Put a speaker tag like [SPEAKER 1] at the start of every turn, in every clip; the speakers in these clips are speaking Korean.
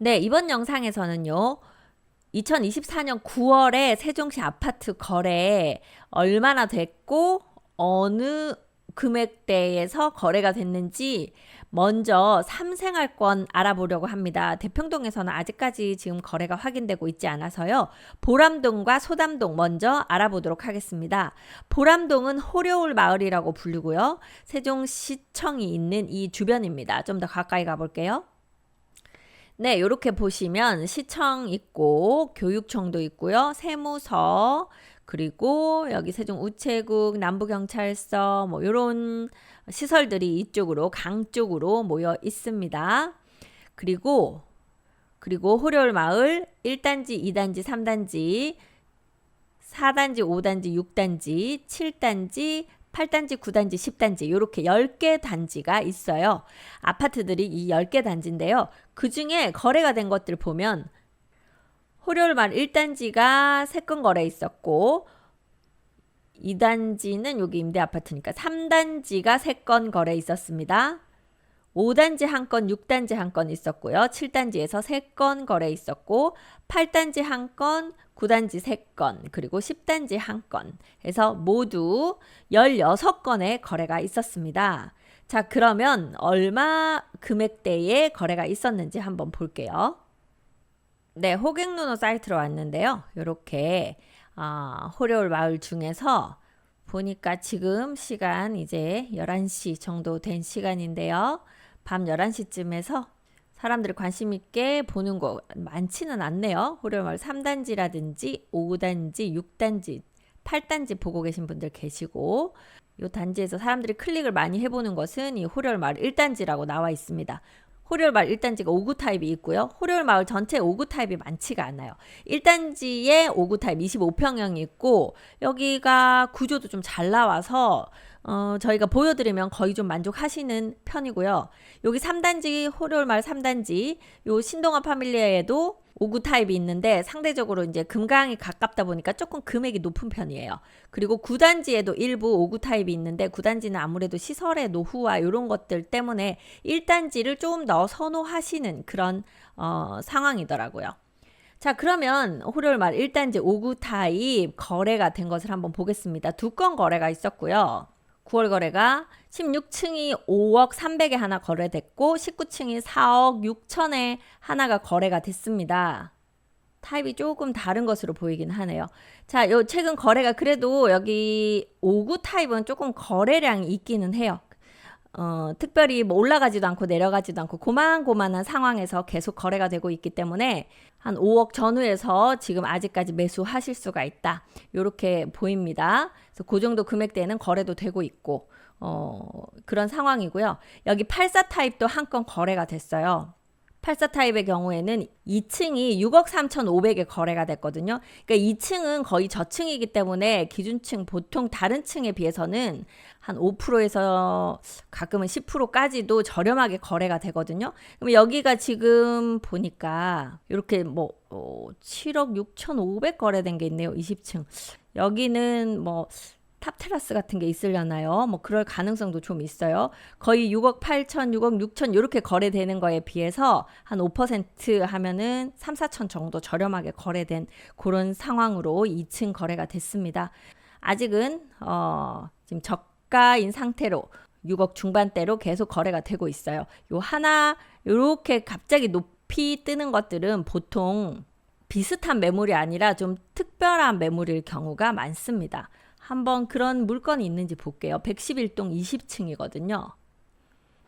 [SPEAKER 1] 네, 이번 영상에서는요. 2024년 9월에 세종시 아파트 거래 얼마나 됐고 어느 금액대에서 거래가 됐는지 먼저 3생활권 알아보려고 합니다. 대평동에서는 아직까지 지금 거래가 확인되고 있지 않아서요. 보람동과 소담동 먼저 알아보도록 하겠습니다. 보람동은 호려울 마을이라고 불리고요. 세종시청이 있는 이 주변입니다. 좀 더 가까이 가볼게요. 네, 이렇게 보시면 시청 있고 교육청도 있고요. 세무서 그리고 여기 세종우체국, 남부경찰서 뭐 이런 시설들이 이쪽으로 강 쪽으로 모여 있습니다. 그리고 호려울 마을 1단지, 2단지, 3단지, 4단지, 5단지, 6단지, 7단지, 8단지, 9단지, 10단지 이렇게 10개 단지가 있어요. 아파트들이 이 10개 단지인데요. 그 중에 거래가 된 것들 보면 호려울마을 1단지가 3건 거래 있었고 2단지는 여기 임대아파트니까 3단지가 3건 거래 있었습니다. 5단지 1건, 6단지 1건 있었고요. 7단지에서 3건 거래 있었고 8단지 1건, 9단지 3건, 그리고 10단지 1건 해서 모두 16건의 거래가 있었습니다. 자, 그러면 얼마 금액대의 거래가 있었는지 한번 볼게요. 네, 호갱노노 사이트로 왔는데요. 이렇게 호려울 마을 중에서 보니까 지금 시간 이제 11시 정도 된 시간인데요. 밤 11시쯤에서 사람들이 관심 있게 보는 거 많지는 않네요. 호려마을 3단지라든지 5단지, 6단지, 8단지 보고 계신 분들 계시고 이 단지에서 사람들이 클릭을 많이 해보는 것은 이 호려마을 1단지라고 나와 있습니다. 호려마을 1단지가 5구 타입이 있고요. 호려마을 전체 5구 타입이 많지가 않아요. 1단지에 5구 타입 25평형이 있고 여기가 구조도 좀 잘 나와서 저희가 보여드리면 거의 좀 만족하시는 편이고요. 여기 3단지 호려마을 3단지 요 신동아 파밀리아에도 5구 타입이 있는데 상대적으로 이제 금강이 가깝다 보니까 조금 금액이 높은 편이에요. 그리고 9단지에도 일부 5구 타입이 있는데 9단지는 아무래도 시설의 노후와 이런 것들 때문에 1단지를 조금 더 선호하시는 그런 상황이더라고요. 자, 그러면 호려마을 1단지 5구 타입 거래가 된 것을 한번 보겠습니다. 2건 거래가 있었고요. 9월 거래가 16층이 5억 300에 하나 거래됐고 19층이 4억 6천에 하나가 거래가 됐습니다. 타입이 조금 다른 것으로 보이긴 하네요. 자, 요 최근 거래가 그래도 여기 5구 타입은 조금 거래량이 있기는 해요. 특별히 뭐 올라가지도 않고 내려가지도 않고 고만고만한 상황에서 계속 거래가 되고 있기 때문에 한 5억 전후에서 지금 아직까지 매수하실 수가 있다. 이렇게 보입니다. 그래서 그 정도 금액대는 거래도 되고 있고 그런 상황이고요. 여기 84 타입도 한 건 거래가 됐어요. 84 타입의 경우에는 2층이 6억 3,500에 거래가 됐거든요. 그러니까 2층은 거의 저층이기 때문에 기준층 보통 다른 층에 비해서는 한 5%에서 가끔은 10%까지도 저렴하게 거래가 되거든요. 그럼 여기가 지금 보니까 이렇게 뭐 7억 6,500 거래된 게 있네요. 20층. 여기는 뭐 탑 테라스 같은 게 있으려나요? 뭐 그럴 가능성도 좀 있어요. 거의 6억 8천, 6억 6천 이렇게 거래되는 거에 비해서 한 5% 하면은 3, 4천 정도 저렴하게 거래된 그런 상황으로 2층 거래가 됐습니다. 아직은 지금 저가인 상태로 6억 중반대로 계속 거래가 되고 있어요. 요 하나 요렇게 갑자기 높이 뜨는 것들은 보통 비슷한 매물이 아니라 좀 특별한 매물일 경우가 많습니다. 한번 그런 물건이 있는지 볼게요. 111동 20층이거든요.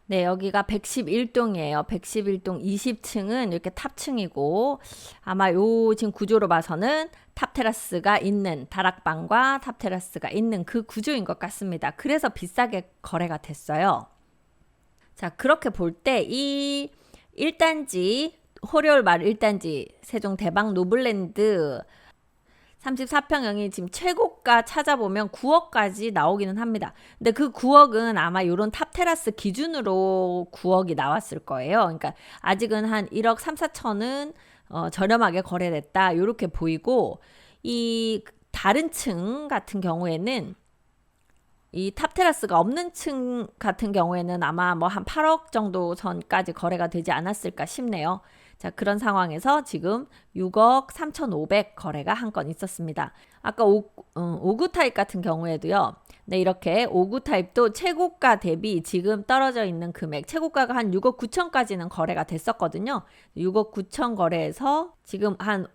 [SPEAKER 1] 네, 여기가 111동이에요. 111동 20층은 이렇게 탑층이고 아마 요 지금 구조로 봐서는 탑 테라스가 있는 다락방과 탑 테라스가 있는 그 구조인 것 같습니다. 그래서 비싸게 거래가 됐어요. 자, 그렇게 볼 때 이 1단지 호려울 마을 1단지 세종 대박 노블랜드 34평형이 지금 최고가 찾아보면 9억까지 나오기는 합니다. 근데 그 9억은 아마 이런 탑 테라스 기준으로 9억이 나왔을 거예요. 그러니까 아직은 한 1억 3, 4천은 저렴하게 거래됐다. 이렇게 보이고 이 다른 층 같은 경우에는 이 탑테라스가 없는 층 같은 경우에는 아마 뭐 한 8억 정도 선까지 거래가 되지 않았을까 싶네요. 자, 그런 상황에서 지금 6억 3,500 거래가 한 건 있었습니다. 아까 5구 타입 같은 경우에도요. 네, 이렇게 5구 타입도 최고가 대비 지금 떨어져 있는 금액, 최고가가 한 6억 9천까지는 거래가 됐었거든요. 6억 9천 거래에서 지금 한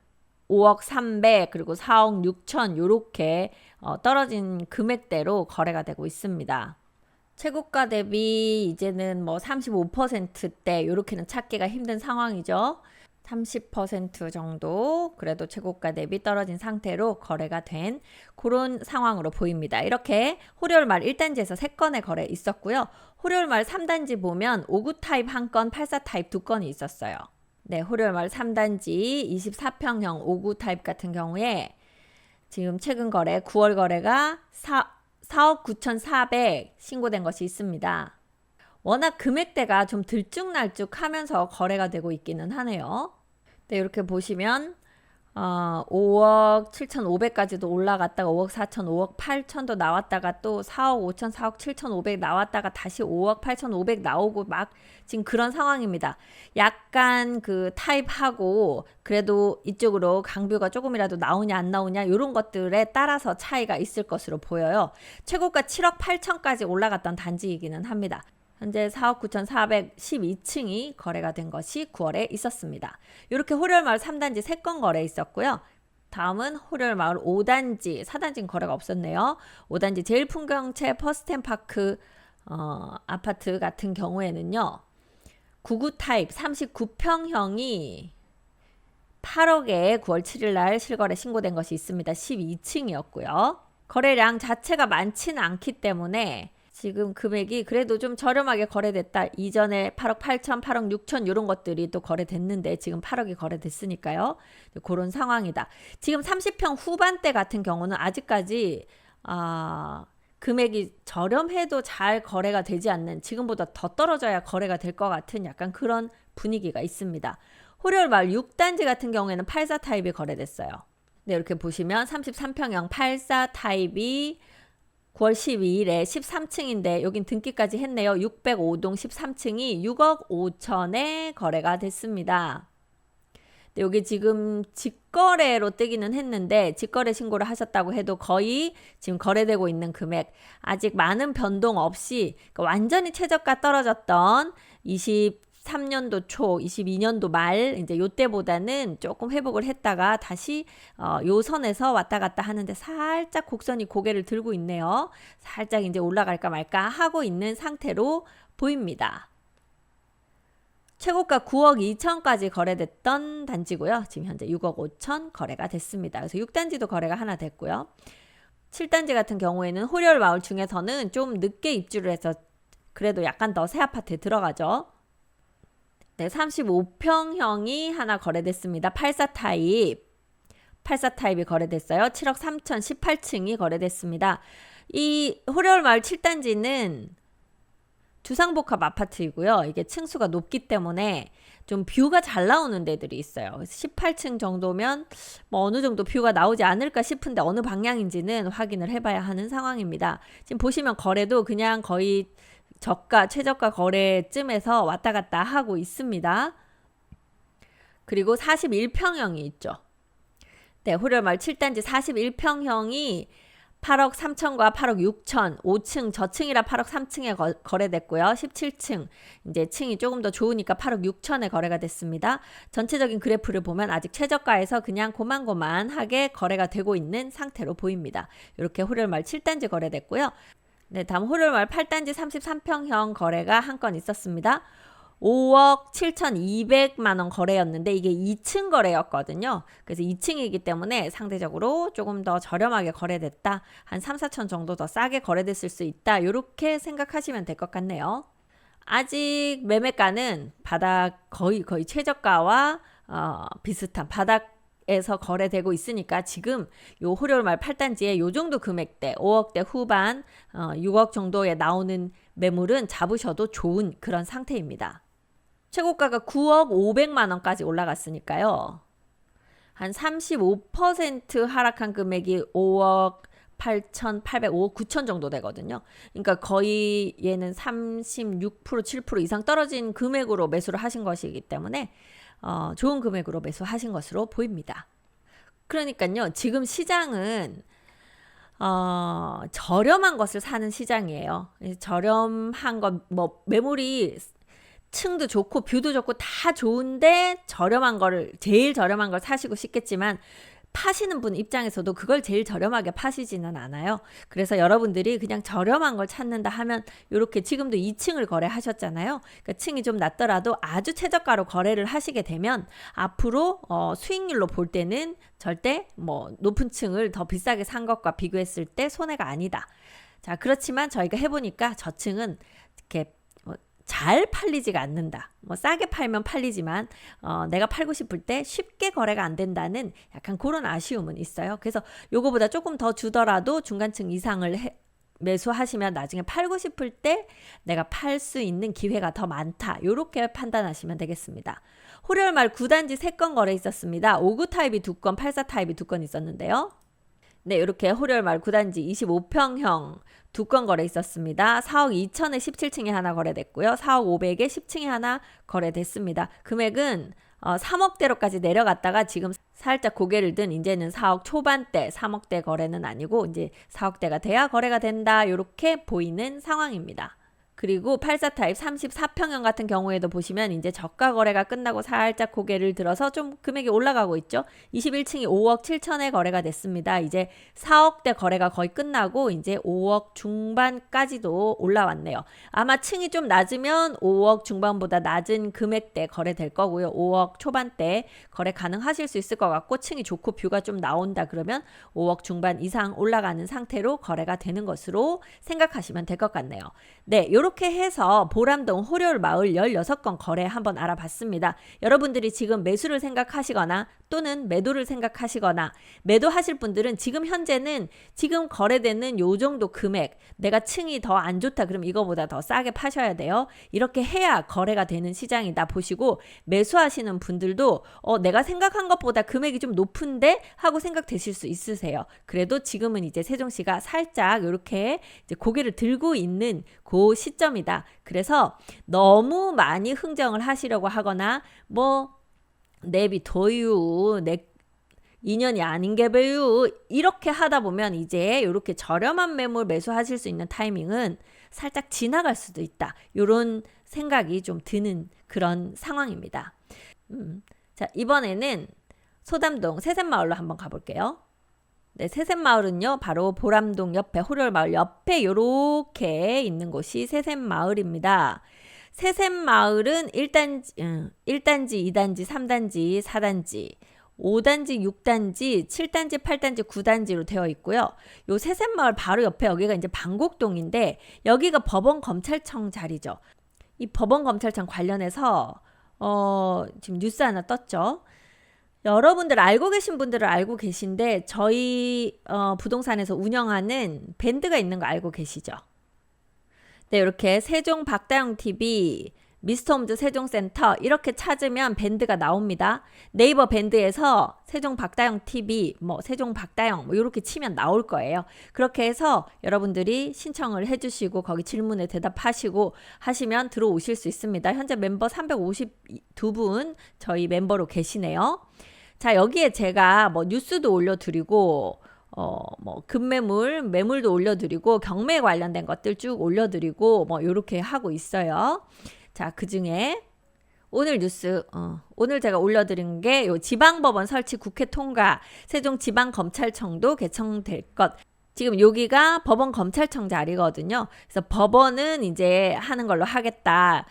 [SPEAKER 1] 5억 300 그리고 4억 6천 요렇게 떨어진 금액대로 거래가 되고 있습니다. 최고가 대비 이제는 뭐 35%대 요렇게는 찾기가 힘든 상황이죠. 30% 정도 그래도 최고가 대비 떨어진 상태로 거래가 된 그런 상황으로 보입니다. 이렇게 호려울 말 1단지에서 3건의 거래 있었고요. 호려울 말 3단지 보면 5구 타입 1건, 84 타입 2건이 있었어요. 네, 호려울 말 3단지 24평형 5구 타입 같은 경우에 지금 최근 거래 9월 거래가 4억 9,400 신고된 것이 있습니다. 워낙 금액대가 좀 들쭉날쭉하면서 거래가 되고 있기는 하네요. 네, 이렇게 보시면 5억 7,500까지도 올라갔다가 5억 4천, 5억 8천도 나왔다가 또 4억 5천, 4억 7,500 나왔다가 다시 5억 8,500 나오고 막 지금 그런 상황입니다. 약간 그 타입하고 그래도 이쪽으로 강뷰가 조금이라도 나오냐 안 나오냐 이런 것들에 따라서 차이가 있을 것으로 보여요. 최고가 7억 8천까지 올라갔던 단지이기는 합니다. 현재 4억 9,412층이 거래가 된 것이 9월에 있었습니다. 이렇게 호려울마을 3단지 3건 거래 있었고요. 다음은 호려울마을 5단지, 4단지는 거래가 없었네요. 5단지 제일풍경채 퍼스텐파크 아파트 같은 경우에는요. 9구 타입 39평형이 8억에 9월 7일 날 실거래 신고된 것이 있습니다. 12층이었고요. 거래량 자체가 많지는 않기 때문에 지금 금액이 그래도 좀 저렴하게 거래됐다. 이전에 8억 8천, 8억 6천 이런 것들이 또 거래됐는데 지금 8억이 거래됐으니까요. 그런 상황이다. 지금 30평 후반대 같은 경우는 아직까지 금액이 저렴해도 잘 거래가 되지 않는 지금보다 더 떨어져야 거래가 될 것 같은 약간 그런 분위기가 있습니다. 호려울 마을 6단지 같은 경우에는 84 타입이 거래됐어요. 네, 이렇게 보시면 33평형 84 타입이 9월 12일에 13층인데 여긴 등기까지 했네요. 605동 13층이 6억 5천에 거래가 됐습니다. 네, 여기 지금 직거래로 뜨기는 했는데 직거래 신고를 하셨다고 해도 거의 지금 거래되고 있는 금액 아직 많은 변동 없이 그러니까 완전히 최저가 떨어졌던 23년도 초, 22년도 말 이제 요때보다는 조금 회복을 했다가 다시 요 선에서 왔다 갔다 하는데 살짝 곡선이 고개를 들고 있네요. 살짝 이제 올라갈까 말까 하고 있는 상태로 보입니다. 최고가 9억 2천까지 거래됐던 단지고요. 지금 현재 6억 5천 거래가 됐습니다. 그래서 6단지도 거래가 하나 됐고요. 7단지 같은 경우에는 호려울 마을 중에서는 좀 늦게 입주를 해서 그래도 약간 더 새 아파트에 들어가죠. 네, 35평형이 하나 거래됐습니다. 84 타입. 84 타입이 거래됐어요. 7억 3천 18층이 거래됐습니다. 이 호려울 마을 7단지는 주상복합 아파트이고요. 이게 층수가 높기 때문에 좀 뷰가 잘 나오는 데들이 있어요. 18층 정도면 뭐 어느 정도 뷰가 나오지 않을까 싶은데 어느 방향인지는 확인을 해봐야 하는 상황입니다. 지금 보시면 거래도 그냥 거의 저가, 최저가 거래쯤에서 왔다 갔다 하고 있습니다. 그리고 41평형이 있죠. 네, 호려울 마을 7단지 41평형이 8억 3천과 8억 6천, 5층 저층이라 8억 3층에 거래됐고요. 17층 이제 층이 조금 더 좋으니까 8억 6천에 거래가 됐습니다. 전체적인 그래프를 보면 아직 최저가에서 그냥 고만고만하게 거래가 되고 있는 상태로 보입니다. 이렇게 호려울 마을 7단지 거래됐고요. 네, 다음 호려울 마을 8단지 33평형 거래가 한 건 있었습니다. 5억 7,200만 원 거래였는데 이게 2층 거래였거든요. 그래서 2층이기 때문에 상대적으로 조금 더 저렴하게 거래됐다. 한 3, 4천 정도 더 싸게 거래됐을 수 있다. 이렇게 생각하시면 될 것 같네요. 아직 매매가는 바닥 거의 최저가와 비슷한 바닥에서 거래되고 있으니까 지금 요 호려울 마을 8단지에 요 정도 금액대 5억대 후반 6억 정도에 나오는 매물은 잡으셔도 좋은 그런 상태입니다. 최고가가 9억 500만 원까지 올라갔으니까요. 한 35% 하락한 금액이 5억 8,800, 9천 정도 되거든요. 그러니까 거의 얘는 36%, 7% 이상 떨어진 금액으로 매수를 하신 것이기 때문에 좋은 금액으로 매수하신 것으로 보입니다. 그러니까요, 지금 시장은 저렴한 것을 사는 시장이에요. 저렴한 것, 뭐 매물이 층도 좋고 뷰도 좋고 다 좋은데 저렴한 거를 제일 저렴한 걸 사시고 싶겠지만 파시는 분 입장에서도 그걸 제일 저렴하게 파시지는 않아요. 그래서 여러분들이 그냥 저렴한 걸 찾는다 하면 이렇게 지금도 2층을 거래하셨잖아요. 그러니까 층이 좀 낮더라도 아주 최저가로 거래를 하시게 되면 앞으로 수익률로 볼 때는 절대 뭐 높은 층을 더 비싸게 산 것과 비교했을 때 손해가 아니다. 자, 그렇지만 저희가 해보니까 저층은 이렇게 잘 팔리지가 않는다. 뭐 싸게 팔면 팔리지만 내가 팔고 싶을 때 쉽게 거래가 안 된다는 약간 그런 아쉬움은 있어요. 그래서 요거보다 조금 더 주더라도 중간층 이상을 매수하시면 나중에 팔고 싶을 때 내가 팔 수 있는 기회가 더 많다. 요렇게 판단하시면 되겠습니다. 호요일 말 9단지 3건 거래 있었습니다. 59 타입이 2건, 84 타입이 2건 있었는데요. 네, 이렇게 호요일 말 9단지 25평형 2건 거래 있었습니다. 4억 2천에 17층에 하나 거래됐고요. 4억 500에 10층에 하나 거래됐습니다. 금액은 3억대로까지 내려갔다가 지금 살짝 고개를 든 이제는 4억 초반대, 3억대 거래는 아니고 이제 4억대가 돼야 거래가 된다. 이렇게 보이는 상황입니다. 그리고 84 타입 34평형 같은 경우에도 보시면 이제 저가 거래가 끝나고 살짝 고개를 들어서 좀 금액이 올라가고 있죠. 21층이 5억 7천에 거래가 됐습니다. 이제 4억대 거래가 거의 끝나고 이제 5억 중반까지도 올라왔네요. 아마 층이 좀 낮으면 5억 중반보다 낮은 금액대 거래될 거고요. 5억 초반대 거래 가능하실 수 있을 것 같고 층이 좋고 뷰가 좀 나온다 그러면 5억 중반 이상 올라가는 상태로 거래가 되는 것으로 생각하시면 될 것 같네요. 네, 이렇게 해서 보람동 호요일 마을 16건 거래 한번 알아봤습니다. 여러분들이 지금 매수를 생각하시거나 또는 매도를 생각하시거나 매도하실 분들은 지금 현재는 지금 거래되는 요 정도 금액 내가 층이 더 안 좋다 그럼 이거보다 더 싸게 파셔야 돼요. 이렇게 해야 거래가 되는 시장이다 보시고 매수하시는 분들도 내가 생각한 것보다 금액이 좀 높은데 하고 생각되실 수 있으세요. 그래도 지금은 이제 세종시가 살짝 이렇게 이제 고개를 들고 있는 그 시점이다. 그래서 너무 많이 흥정을 하시려고 하거나 뭐 내비둬유 내 인연이 아닌 게 배유 이렇게 하다 보면 이제 이렇게 저렴한 매물 매수하실 수 있는 타이밍은 살짝 지나갈 수도 있다. 이런 생각이 좀 드는 그런 상황입니다. 자, 이번에는 소담동 새샘마을로 한번 가볼게요. 네, 새샘마을은요 바로 보람동 옆에 호요일 마을 옆에 요렇게 있는 곳이 새샘마을입니다. 새샘마을은 1단지, 2단지, 3단지, 4단지, 5단지, 6단지, 7단지, 8단지, 9단지로 되어 있고요. 요 새샘마을 바로 옆에 여기가 이제 방곡동인데 여기가 법원검찰청 자리죠. 이 법원검찰청 관련해서 지금 뉴스 하나 떴죠. 여러분들 알고 계신 분들은 알고 계신데 저희 부동산에서 운영하는 밴드가 있는 거 알고 계시죠? 네, 이렇게 세종 박다영 TV, 미스터홈즈 세종센터 이렇게 찾으면 밴드가 나옵니다. 네이버 밴드에서 세종 박다영 TV, 뭐 세종 박다영 뭐 이렇게 치면 나올 거예요. 그렇게 해서 여러분들이 신청을 해주시고 거기 질문에 대답하시고 하시면 들어오실 수 있습니다. 현재 멤버 352분 저희 멤버로 계시네요. 자, 여기에 제가 뭐 뉴스도 올려드리고 뭐 급매물, 매물도 올려드리고 경매 관련된 것들 쭉 올려드리고 뭐 이렇게 하고 있어요. 자, 그 중에 오늘 뉴스, 오늘 제가 올려드린 게 요 지방법원 설치 국회 통과, 세종지방검찰청도 개청될 것. 지금 여기가 법원검찰청 자리거든요. 그래서 법원은 이제 하는 걸로 하겠다.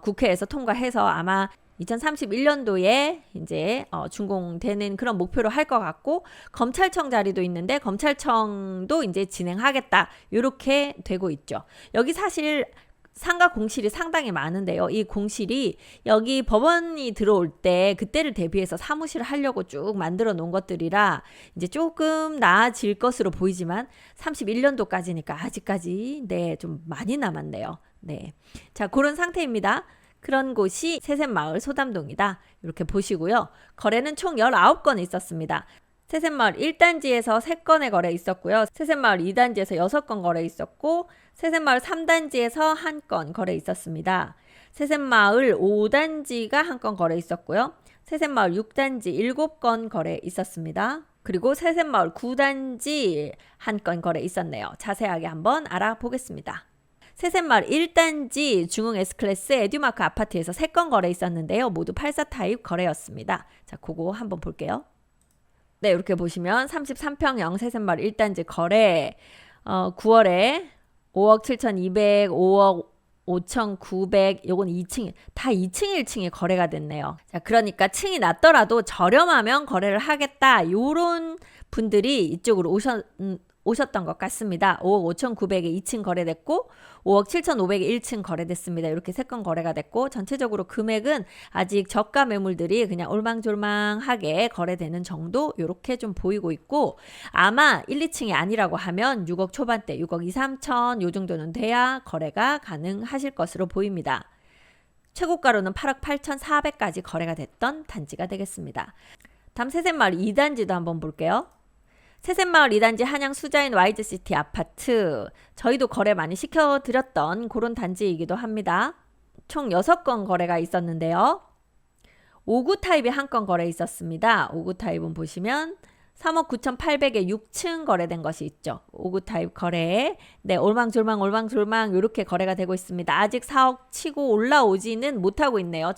[SPEAKER 1] 국회에서 통과해서 아마 2031년도에 이제 준공되는 그런 목표로 할 것 같고 검찰청 자리도 있는데 검찰청도 이제 진행하겠다. 이렇게 되고 있죠. 여기 사실 상가 공실이 상당히 많은데요. 이 공실이 여기 법원이 들어올 때 그때를 대비해서 사무실을 하려고 쭉 만들어 놓은 것들이라 이제 조금 나아질 것으로 보이지만 31년도까지니까 아직까지 네, 좀 많이 남았네요. 네. 자, 그런 상태입니다. 그런 곳이 새샘마을 소담동이다. 이렇게 보시고요. 거래는 총 19건 있었습니다. 새샘마을 1단지에서 3건의 거래 있었고요. 새샘마을 2단지에서 6건 거래 있었고 새샘마을 3단지에서 1건 거래 있었습니다. 새샘마을 5단지가 1건 거래 있었고요. 새샘마을 6단지 7건 거래 있었습니다. 그리고 새샘마을 9단지 1건 거래 있었네요. 자세하게 한번 알아보겠습니다. 새샘마을 1단지 중흥 S클래스 에듀마크 아파트에서 3건 거래 있었는데요. 모두 84 타입 거래였습니다. 자, 그거 한번 볼게요. 네, 이렇게 보시면 33평형 새샘마을 1단지 거래 9월에 5억 7,200, 5억 5,900, 요건 2층, 다 2층, 1층이 거래가 됐네요. 자, 그러니까 층이 낮더라도 저렴하면 거래를 하겠다. 요런 분들이 이쪽으로 오셨던 것 같습니다. 5억 5,900에 2층 거래됐고 5억 7,500에 1층 거래됐습니다. 이렇게 3건 거래가 됐고 전체적으로 금액은 아직 저가 매물들이 그냥 올망졸망하게 거래되는 정도 이렇게 좀 보이고 있고 아마 1, 2층이 아니라고 하면 6억 초반대 6억 2, 3천 요 정도는 돼야 거래가 가능하실 것으로 보입니다. 최고가로는 8억 8,400까지 거래가 됐던 단지가 되겠습니다. 다음 새샘마을 2단지도 한번 볼게요. 새샘마을 2단지 한양 수자인 YGCity 아파트 저희도 거래 많이 시켜드렸던 그런 단지이기도 합니다. 총 6건 거래가 있었는데요. 5구 타입이 1건 거래 있었습니다. 5구 타입은 보시면 3억 9,800에 6층 거래된 것이 있죠. 5구 타입 거래 네, 올망졸망 이렇게 거래가 되고 있습니다. 아직 4억 치고 올라오지는 못하고 있네요.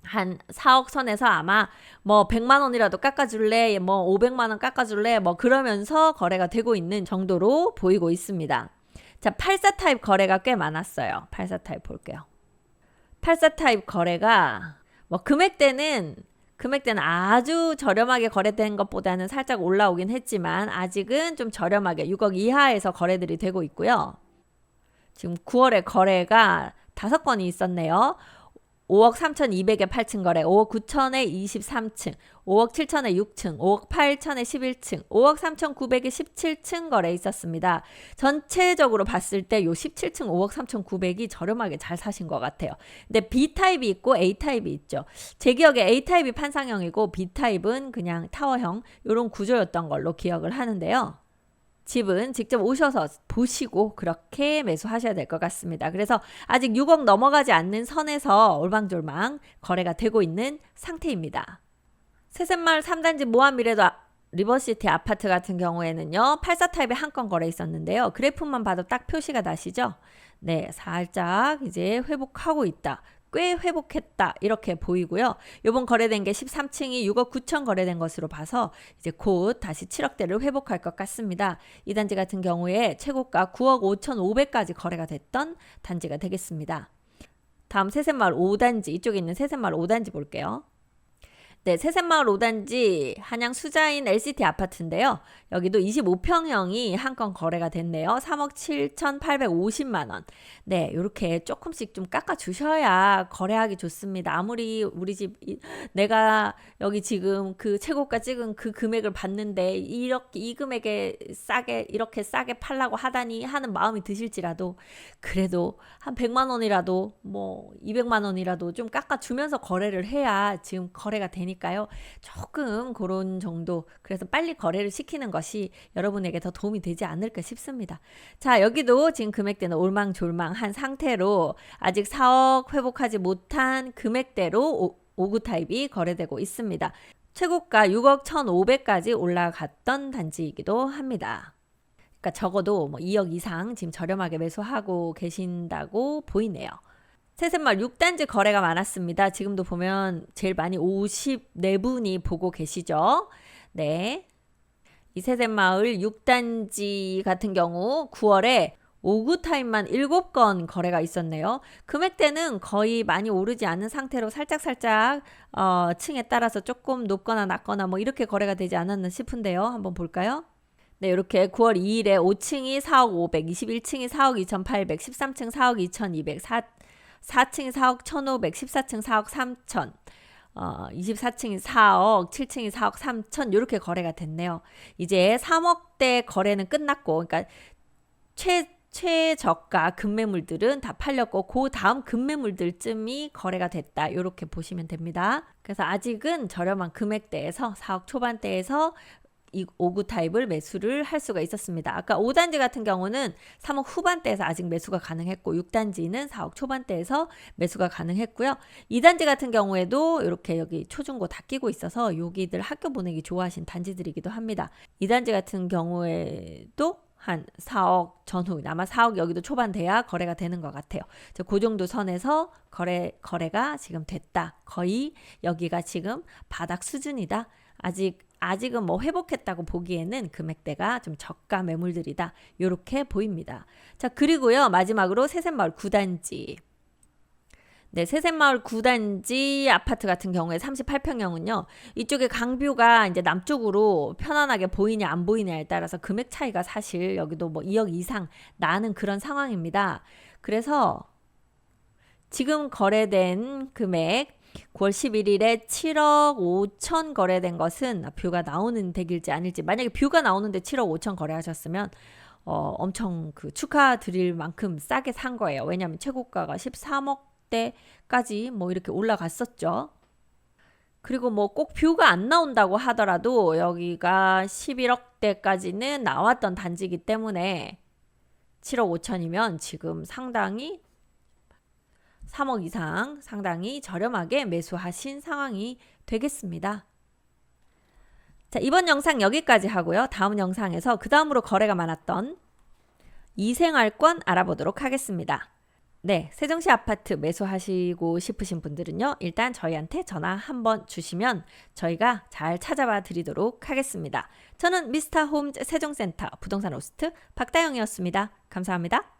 [SPEAKER 1] 한 4억 선에서 아마 뭐 100만 원이라도 깎아줄래 뭐 500만 원 깎아줄래 뭐 그러면서 거래가 되고 있는 정도로 보이고 있습니다. 자, 84 타입 거래가 꽤 많았어요. 84 타입 볼게요. 84 타입 거래가 뭐 금액대는 아주 저렴하게 거래된 것보다는 살짝 올라오긴 했지만 아직은 좀 저렴하게 6억 이하에서 거래들이 되고 있고요. 지금 9월에 거래가 5건이 있었네요. 5억 3,200에 8층 거래, 5억 9천에 23층, 5억 7천에 6층, 5억 8천에 11층, 5억 3,900에 17층 거래 있었습니다. 전체적으로 봤을 때 요 17층 5억 3,900이 저렴하게 잘 사신 것 같아요. 근데 B타입이 있고 A타입이 있죠. 제 기억에 A타입이 판상형이고 B타입은 그냥 타워형 이런 구조였던 걸로 기억을 하는데요. 집은 직접 오셔서 보시고 그렇게 매수하셔야 될 것 같습니다. 그래서 아직 6억 넘어가지 않는 선에서 올방졸망 거래가 되고 있는 상태입니다. 새샘마을 3단지 모함미래도 리버시티 아파트 같은 경우에는요. 84 타입에 1건 거래 있었는데요. 그래프만 봐도 딱 표시가 나시죠? 네, 살짝 이제 회복하고 있다. 꽤 회복했다 이렇게 보이고요. 이번 거래된 게 13층이 6억 9천 거래된 것으로 봐서 이제 곧 다시 7억대를 회복할 것 같습니다. 이 단지 같은 경우에 최고가 9억 5,500까지 거래가 됐던 단지가 되겠습니다. 다음 새샘마을 5단지 이쪽에 있는 새샘마을 5단지 볼게요. 네, 새샘마을 5단지 한양 수자인 LCT 아파트인데요. 여기도 25평형이 1건 거래가 됐네요. 3억 7,850만 원. 네, 이렇게 조금씩 좀 깎아주셔야 거래하기 좋습니다. 아무리 우리 집 내가 여기 지금 그 최고가 찍은 그 금액을 받는데 이렇게 이 금액에 이렇게 싸게 팔라고 하다니 하는 마음이 드실지라도 그래도 한 100만 원이라도 뭐 200만 원이라도 좀 깎아주면서 거래를 해야 지금 거래가 되니까요. 조금 그런 정도 그래서 빨리 거래를 시키는 것이 여러분에게 더 도움이 되지 않을까 싶습니다. 자, 여기도 지금 금액대는 올망졸망한 상태로 아직 4억 회복하지 못한 금액대로 5구 타입이 거래되고 있습니다. 최고가 6억 1,500까지 올라갔던 단지이기도 합니다. 그러니까 적어도 뭐 2억 이상 지금 저렴하게 매수하고 계신다고 보이네요. 새샘마을 6단지 거래가 많았습니다. 지금도 보면 제일 많이 54분이 보고 계시죠. 네, 이 새샘마을 6단지 같은 경우 9월에 5구 타입만 7건 거래가 있었네요. 금액대는 거의 많이 오르지 않은 상태로 살짝 층에 따라서 조금 높거나 낮거나 뭐 이렇게 거래가 되지 않았나 싶은데요. 한번 볼까요? 네, 이렇게 9월 2일에 5층이 4억 500, 21층이 4억 2,800, 13층 4억 2,200, 4층이 4억 1,500, 14층 4억 3천, 24층이 4억, 7층이 4억 3천 이렇게 거래가 됐네요. 이제 3억대 거래는 끝났고 그러니까 최저가 급매물들은 다 팔렸고 그 다음 급매물들쯤이 거래가 됐다. 이렇게 보시면 됩니다. 그래서 아직은 저렴한 금액대에서 4억 초반대에서 이 5구 타입을 매수를 할 수가 있었습니다. 아까 5단지 같은 경우는 3억 후반대에서 아직 매수가 가능했고 6단지는 4억 초반대에서 매수가 가능했고요. 2단지 같은 경우에도 이렇게 여기 초중고 다 끼고 있어서 여기들 학교 보내기 좋아하신 단지들이기도 합니다. 2단지 같은 경우에도 한 4억 전후 아마 4억 여기도 초반 돼야 거래가 되는 것 같아요. 그 정도 선에서 거래가 지금 됐다. 거의 여기가 지금 바닥 수준이다. 아직은 뭐 회복했다고 보기에는 금액대가 좀 저가 매물들이다. 이렇게 보입니다. 자, 그리고요. 마지막으로 새샘마을 9단지. 네, 새샘마을 9단지 아파트 같은 경우에 38평형은요. 이쪽에 강뷰가 이제 남쪽으로 편안하게 보이냐 안 보이냐에 따라서 금액 차이가 사실 여기도 뭐 2억 이상 나는 그런 상황입니다. 그래서 지금 거래된 금액 9월 11일에 7억 5천 거래된 것은 뷰가 나오는 덱일지 아닐지, 만약에 뷰가 나오는데 7억 5천 거래하셨으면 엄청 그 축하드릴 만큼 싸게 산 거예요. 왜냐하면 최고가가 13억대까지 뭐 이렇게 올라갔었죠. 그리고 뭐 꼭 뷰가 안 나온다고 하더라도 여기가 11억대까지는 나왔던 단지이기 때문에 7억 5천이면 지금 상당히 3억 이상 상당히 저렴하게 매수하신 상황이 되겠습니다. 자, 이번 영상 여기까지 하고요. 다음 영상에서 그 다음으로 거래가 많았던 이생활권 알아보도록 하겠습니다. 네, 세종시 아파트 매수하시고 싶으신 분들은요. 일단 저희한테 전화 한번 주시면 저희가 잘 찾아봐 드리도록 하겠습니다. 저는 미스터홈즈 세종센터 부동산 호스트 박다영이었습니다. 감사합니다.